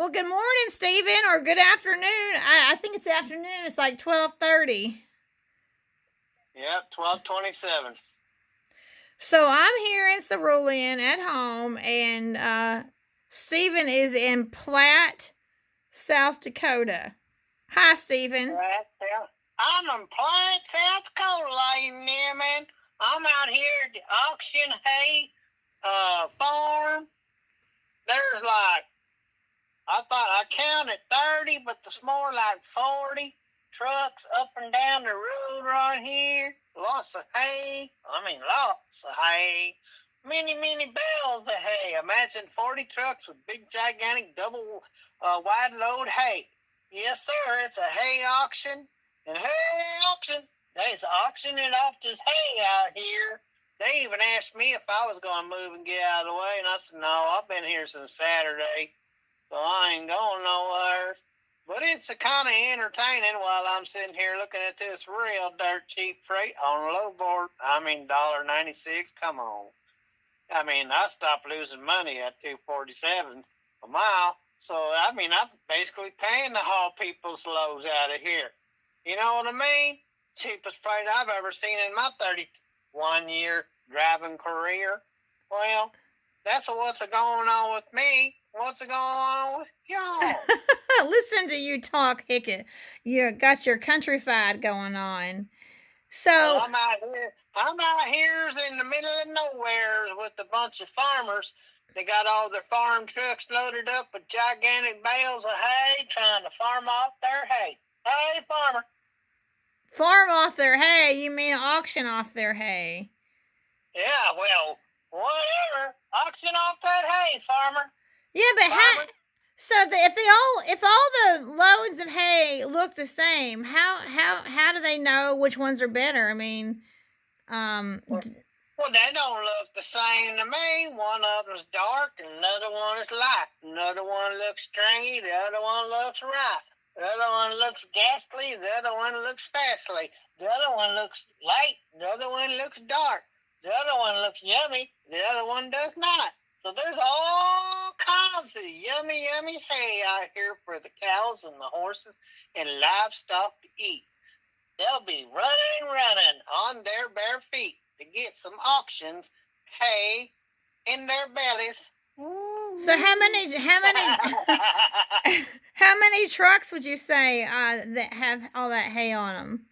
Well, good morning, Stephen, or good afternoon. I think it's afternoon. It's like 12:30. Yep, 12:27. So I'm here in Cerulean at home, and Stephen is in Platte, South Dakota. Hi, Stephen. I'm in Platte, South Dakota, lady and gentlemen. I'm out here at the Auction Hay farm. There's I thought I counted 30, but there's more like 40 trucks up and down the road right here. Lots of hay. Lots of hay. Many bales of hay. Imagine 40 trucks with big, gigantic, double wide load hay. Yes, sir. It's a hay auction. And hay auction. They's auctioning off this hay out here. They even asked me if I was going to move and get out of the way. And I said, no, I've been here since Saturday. So I ain't going nowhere. But it's kind of entertaining while I'm sitting here looking at this real dirt cheap freight on a low board. $1.96. Come on. I stopped losing money at $2.47 a mile. So, I'm basically paying to haul people's loads out of here. You know what I mean? Cheapest freight I've ever seen in my 31-year driving career. Well, that's what's going on with me. What's going on with y'all? Listen to you talk, Hickett. You got your countrified going on. So well, I'm out here in the middle of nowhere with a bunch of farmers. They got all their farm trucks loaded up with gigantic bales of hay, trying to farm off their hay. Hey, farmer. Farm off their hay? You mean auction off their hay? Yeah, well, whatever. Auction off that hay, farmer. Yeah, but if all the loads of hay look the same, how do they know which ones are better? Well, they don't look the same to me. One of them's dark, and another one is light. Another one looks stringy. The other one looks right. The other one looks ghastly. The other one looks fastly. The other one looks light. The other one looks dark. The other one looks yummy. The other one does not. So there's all kinds of yummy hay out here for the cows and the horses and livestock to eat. They'll be running on their bare feet to get some auctions hay in their bellies. So how many trucks would you say that have all that hay on them?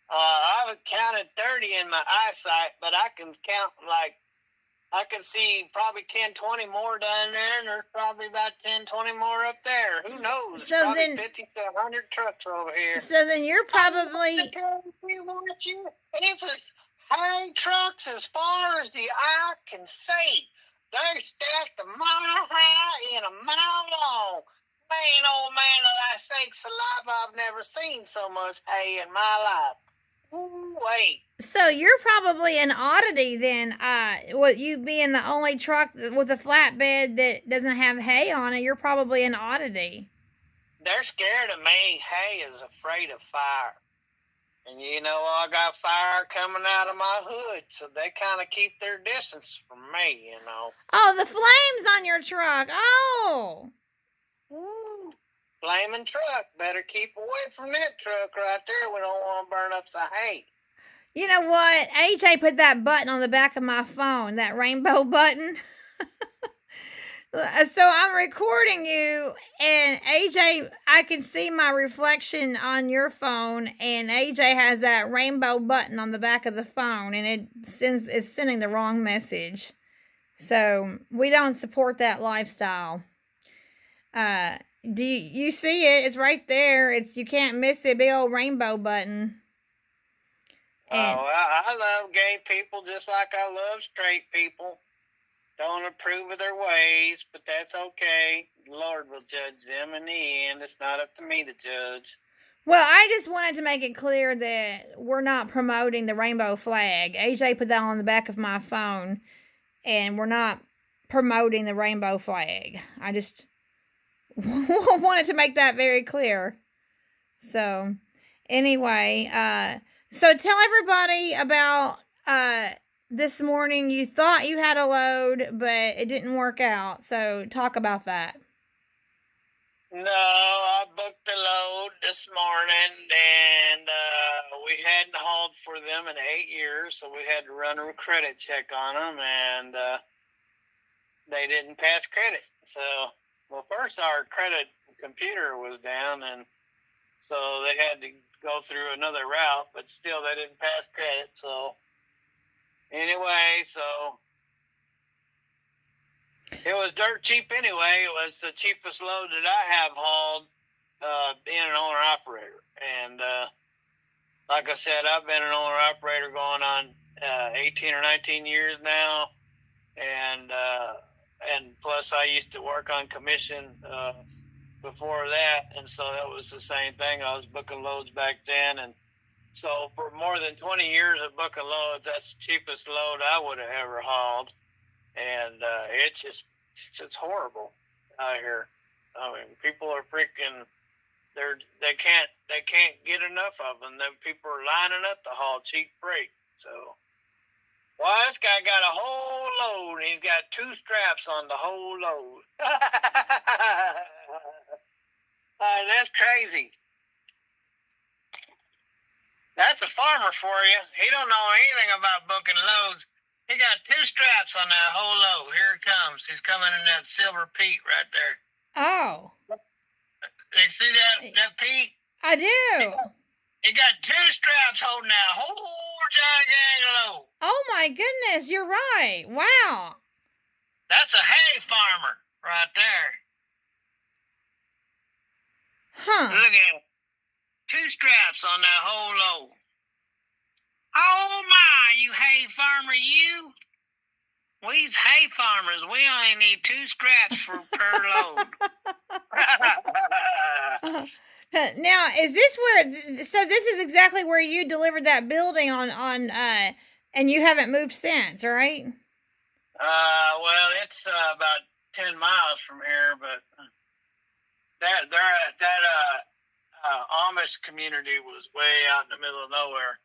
I haven't counted 30 in my eyesight, but I can count I can see probably 10, 20 more down there, and there's probably about 10, 20 more up there. Who knows? So probably 50 to 100 trucks over here. So then you're probably... It's as hay trucks as far as the eye can see. They're stacked a mile high and a mile long. Man, oh man, of thy sakes alive, I've never seen so much hay in my life. Ooh, wait. So you're probably an oddity then. You being the only truck with a flatbed that doesn't have hay on it, you're probably an oddity. They're scared of me. Hay is afraid of fire. And I got fire coming out of my hood, so they kind of keep their distance from me, Oh, the flames on your truck. Oh. Ooh. Flaming truck. Better keep away from that truck right there. We don't want to burn up some hay. You know what? AJ put that button on the back of my phone, that rainbow button. So I'm recording you, and AJ, I can see my reflection on your phone, and AJ has that rainbow button on the back of the phone, and it's sending the wrong message. So we don't support that lifestyle. Do you see it? It's right there. You can't miss it. Big old rainbow button. I love gay people just like I love straight people. Don't approve of their ways, but that's okay. The Lord will judge them in the end. It's not up to me to judge. Well, I just wanted to make it clear that we're not promoting the rainbow flag. AJ put that on the back of my phone, and we're not promoting the rainbow flag. I just wanted to make that very clear. So, anyway, so tell everybody about this morning. You thought you had a load, but it didn't work out. So talk about that. No, I booked the load this morning, and we hadn't hauled for them in 8 years, so we had to run a credit check on them, and they didn't pass credit. So, well, first our credit computer was down, and so they had to go through another route, but still they didn't pass credit. So, anyway, so it was dirt cheap anyway. It was the cheapest load that I have hauled being an owner-operator. And like I said, I've been an owner-operator going on 18 or 19 years now. And plus I used to work on commission before that. And so that was the same thing. I was booking loads back then. And so for more than 20 years of booking loads, that's the cheapest load I would have ever hauled. And it's horrible out here. I mean, people are freaking. They can't get enough of them. Then people are lining up to haul cheap freight. So, well, this guy got a whole load. He's got 2 straps on the whole load. That's crazy. That's a farmer for you. He don't know anything about booking loads. He got 2 straps on that whole load. Here it comes. He's coming in that silver Pete right there. Oh. You see that Pete? I do. He got 2 straps holding that whole gigantic load. Oh my goodness, you're right. Wow. That's a hay farmer right there. Huh. Look at it. 2 straps on that whole load. Oh my, you hay farmer, you. We's hay farmers. We only need 2 straps per load. Now, is this where? So this is exactly where you delivered that building on and you haven't moved since, right? Well, it's about 10 miles from here, but that Amish community was way out in the middle of nowhere.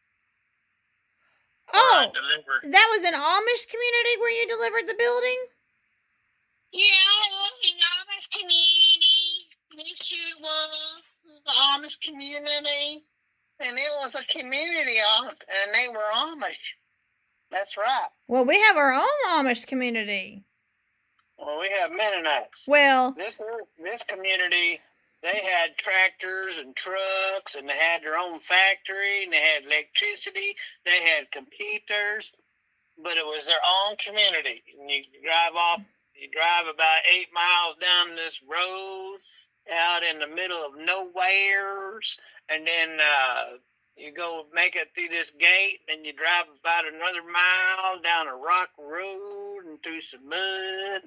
Oh, that was an Amish community where you delivered the building? Yeah, it was an Amish community. It sure was the Amish community. And it was a community, and they were Amish. That's right. Well, we have our own Amish community. Well, we have Mennonites. Well, this community, they had tractors and trucks, and they had their own factory, and they had electricity, they had computers, but it was their own community. And you drive about 8 miles down this road out in the middle of nowheres, and then you go make it through this gate, and you drive about another mile down a rock road and through some mud,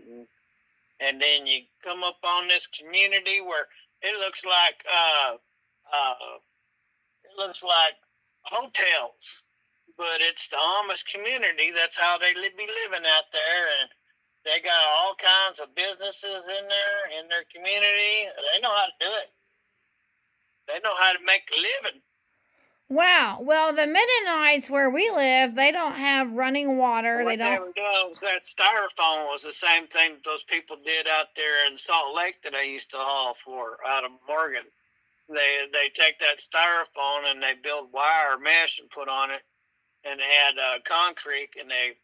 and then you come up on this community where it looks like hotels, but it's the Amish community. That's how they be living out there, and they got all kinds of businesses in their community. They know how to do it. They know how to make a living. Wow. Well, the Mennonites where we live, they don't have running water. What they were doing was that styrofoam was the same thing that those people did out there in Salt Lake that I used to haul for out of Morgan. They take that styrofoam and they build wire mesh and put on it, and they add concrete, and they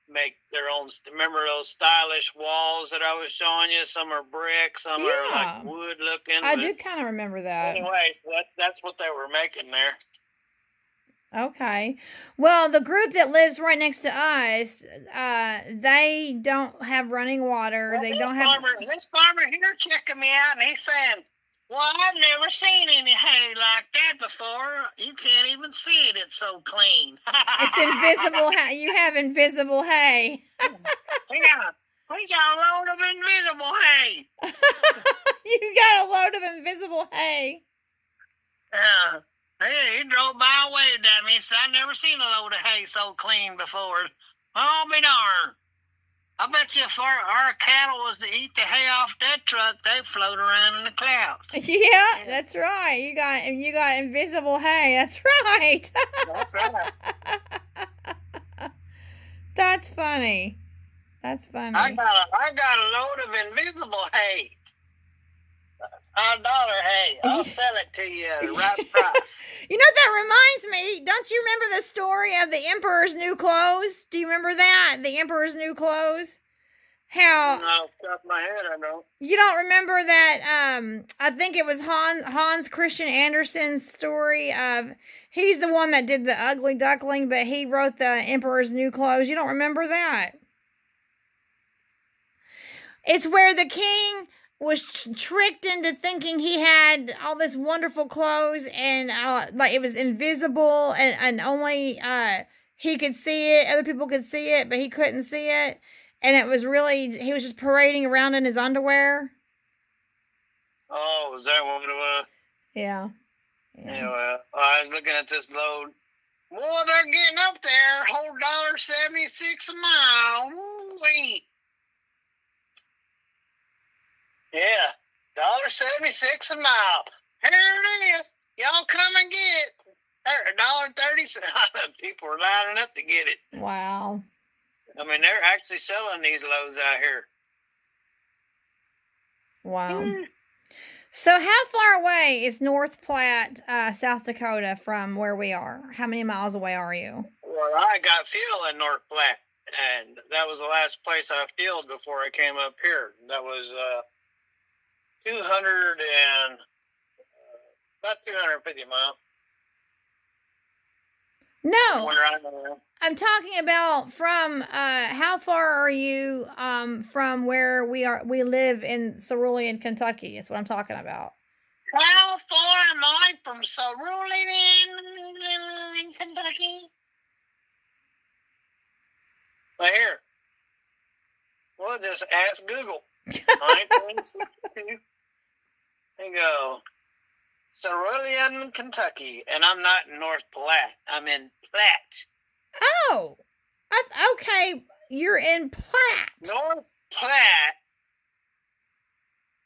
make their own. Remember those stylish walls that I was showing you? Some are brick, some are like wood looking. I do kind of remember that. Anyway, so that's what they were making there. Okay. Well, the group that lives right next to us, they don't have running water. Well, they don't have. This farmer here checking me out, and he's saying, "Well, I've never seen any hay like that before. You can't even see it. It's so clean." It's invisible hay. You have invisible hay. we got a load of invisible hay. You got a load of invisible hay. Yeah. He drove by and waved at me. He said, "I've never seen a load of hay so clean before." I'll be darned. I bet you if our cattle was to eat the hay off that truck, they'd float around in the clouds. Yeah, that's right. You got invisible hay. That's right. That's right. That's funny. That's funny. I got a load of invisible hay. Hey, I'll sell it to you at the right price. You know, that reminds me, don't you remember the story of the Emperor's New Clothes? Do you remember that? The Emperor's New Clothes? How... No, off the top of my head, I don't. You don't remember that, I think it was Hans Christian Andersen's story of... He's the one that did the Ugly Duckling, but he wrote the Emperor's New Clothes. You don't remember that? It's where the king was tricked into thinking he had all this wonderful clothes, and like it was invisible, and only he could see it. Other people could see it, but he couldn't see it. And it was really, he was just parading around in his underwear. Oh, was that what it was? Yeah. Yeah, well, I was looking at this load. Boy, they're getting up there. Whole $1.76 a mile. Woo-wee. Yeah, $1.76 a mile. Here it is. Y'all come and get it. $1.30. People are lining up to get it. Wow. I mean, they're actually selling these loads out here. Wow. So how far away is North Platte, South Dakota from where we are? How many miles away are you? Well, I got fuel in North Platte, and that was the last place I fueled before I came up here. That was about 250 miles. No, Where I am. I'm talking about from how far are you from where we live in Cerulean, Kentucky. That's what I'm talking about. How far am I from Cerulean, Kentucky? Well, here. We'll just ask Google. 1962. There you go. Cerulean, Kentucky. And I'm not in North Platte. I'm in Platte. Oh, okay. You're in Platte. North Platte,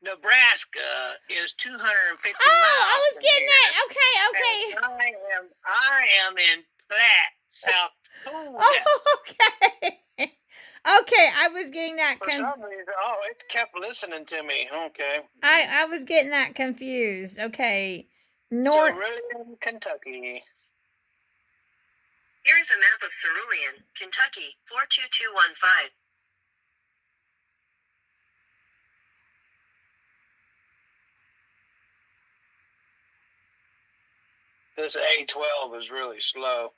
Nebraska is 250 miles. I was getting that. Okay. I am in Platte, South Dakota. Oh, okay. Okay, I was getting that. For some reason, it kept listening to me. Okay. I was getting that confused. Okay. Cerulean, Kentucky. Here is a map of Cerulean, Kentucky, 42215. This A12 is really slow.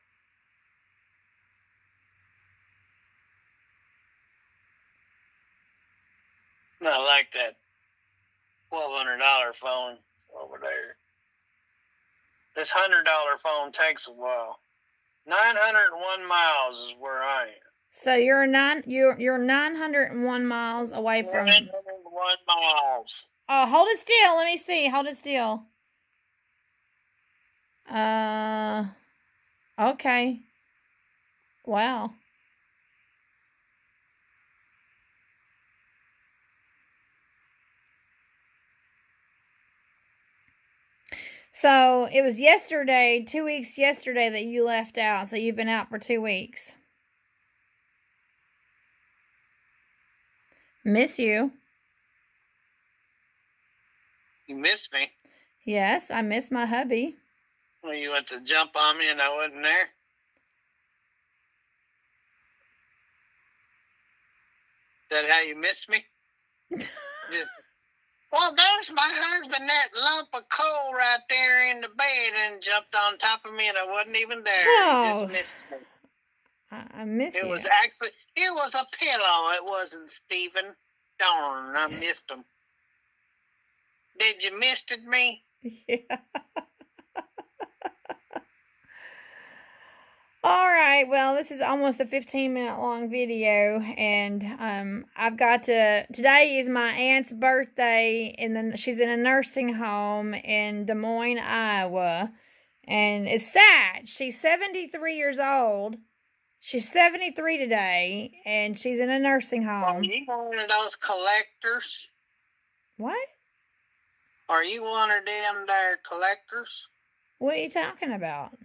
Not like that $1,200 phone over there. This $100 phone takes a while. 901 miles is where I am. So you're 901 miles away from 901 miles. Oh, hold it still. Let me see. Hold it still. Okay. Wow. So it was yesterday, 2 weeks yesterday that you left out. So you've been out for 2 weeks. Miss you. You missed me. Yes, I miss my hubby. Well, you went to jump on me and I wasn't there. Is that how you missed me? Well, there's my husband, that lump of coal right there in the bed, and jumped on top of me, and I wasn't even there. Oh. He just missed me. I miss you. It was a pillow. It wasn't Stephen. Darn, I missed him. Did you miss me? Yeah. All right, well, this is almost a 15-minute long video, and I've got to, today is my aunt's birthday, and then she's in a nursing home in Des Moines, Iowa, and it's sad. She's 73 years old. She's 73 today, and she's in a nursing home. Are you one of those collectors? What? Are you one of them there collectors? What are you talking about?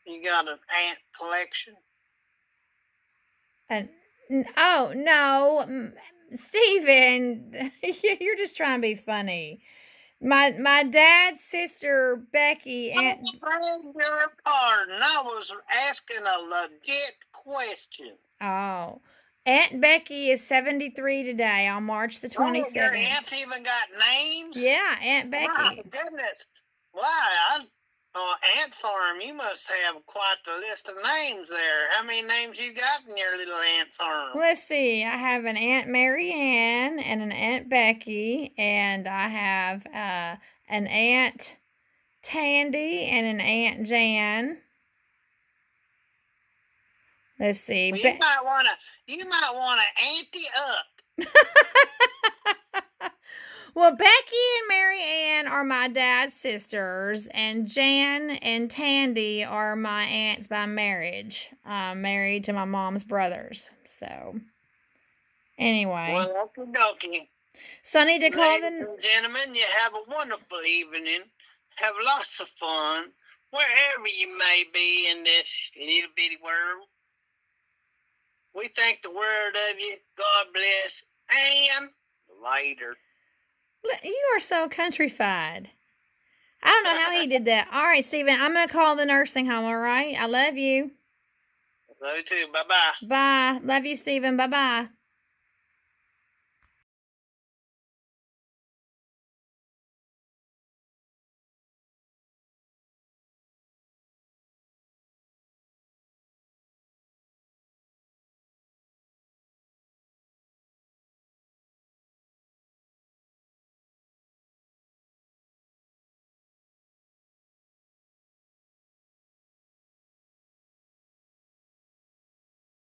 You got an ant collection? Oh, no, Stephen, you're just trying to be funny. My dad's sister Becky I and beg your pardon. I was asking a legit question. oh, Aunt Becky is 73 today on March the Oh, your 27th. aunts even got names? Yeah, Aunt My Becky. goodness. Why? Ant farm, you must have quite the list of names there. How many names you got in your little ant farm? Let's see. I have an Aunt Mary Ann and an Aunt Becky, and I have an Aunt Tandy and an Aunt Jan. Let's see. Well, you might wanna ante up. Well, Becky and Mary Ann are my dad's sisters, and Jan and Tandy are my aunts by marriage. I'm married to my mom's brothers. So, anyway. Well, okie dokie. Sonny to call Ladies and gentlemen, you have a wonderful evening. Have lots of fun wherever you may be in this little bitty world. We think the world of you. God bless. And later. You are so countrified. I don't know how he did that. All right, Stephen, I'm going to call the nursing home, all right? I love you. Love you too. Bye-bye. Bye. Love you, Stephen. Bye-bye.